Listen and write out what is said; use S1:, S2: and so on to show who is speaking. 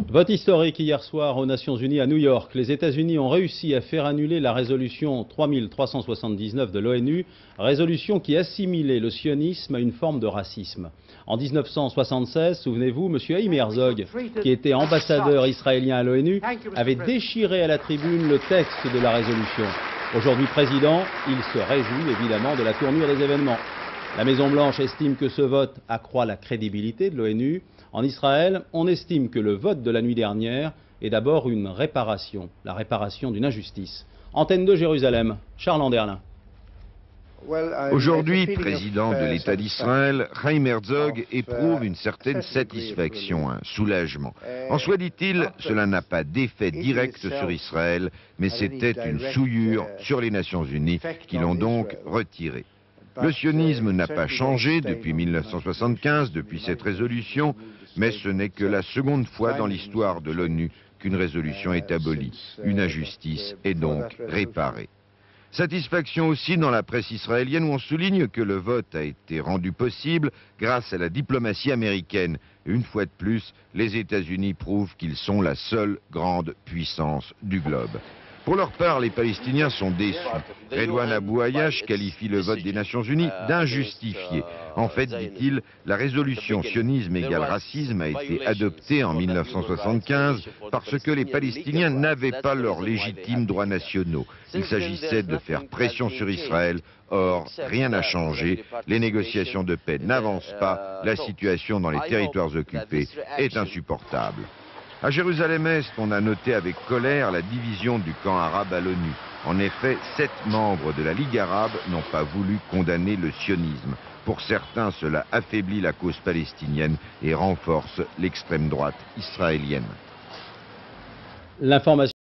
S1: Vote historique hier soir aux Nations Unies à New York. Les États-Unis ont réussi à faire annuler la résolution 3379 de l'ONU, résolution qui assimilait le sionisme à une forme de racisme. En 1976, souvenez-vous, M. Haïm Herzog, qui était ambassadeur israélien à l'ONU, avait déchiré à la tribune le texte de la résolution. Aujourd'hui président, il se réjouit évidemment de la tournure des événements. La Maison-Blanche estime que ce vote accroît la crédibilité de l'ONU. En Israël, on estime que le vote de la nuit dernière est d'abord une réparation, la réparation d'une injustice. Antenne de Jérusalem, Charles Anderlin.
S2: Aujourd'hui, président de l'État d'Israël, Haïm Herzog éprouve une certaine satisfaction, un soulagement. En soi, dit-il, cela n'a pas d'effet direct sur Israël, mais c'était une souillure sur les Nations Unies qui l'ont donc retiré. Le sionisme n'a pas changé depuis 1975, depuis cette résolution, mais ce n'est que la seconde fois dans l'histoire de l'ONU qu'une résolution est abolie. Une injustice est donc réparée. Satisfaction aussi dans la presse israélienne où on souligne que le vote a été rendu possible grâce à la diplomatie américaine. Une fois de plus, les États-Unis prouvent qu'ils sont la seule grande puissance du globe. Pour leur part, les Palestiniens sont déçus. Redouane Abou Ayash qualifie le vote des Nations Unies d'injustifié. En fait, dit-il, la résolution sionisme égale racisme a été adoptée en 1975 parce que les Palestiniens n'avaient pas leurs légitimes droits nationaux. Il s'agissait de faire pression sur Israël. Or, rien n'a changé. Les négociations de paix n'avancent pas. La situation dans les territoires occupés est insupportable. À Jérusalem-Est, on a noté avec colère la division du camp arabe à l'ONU. En effet, 7 membres de la Ligue arabe n'ont pas voulu condamner le sionisme. Pour certains, cela affaiblit la cause palestinienne et renforce l'extrême droite israélienne.
S1: L'information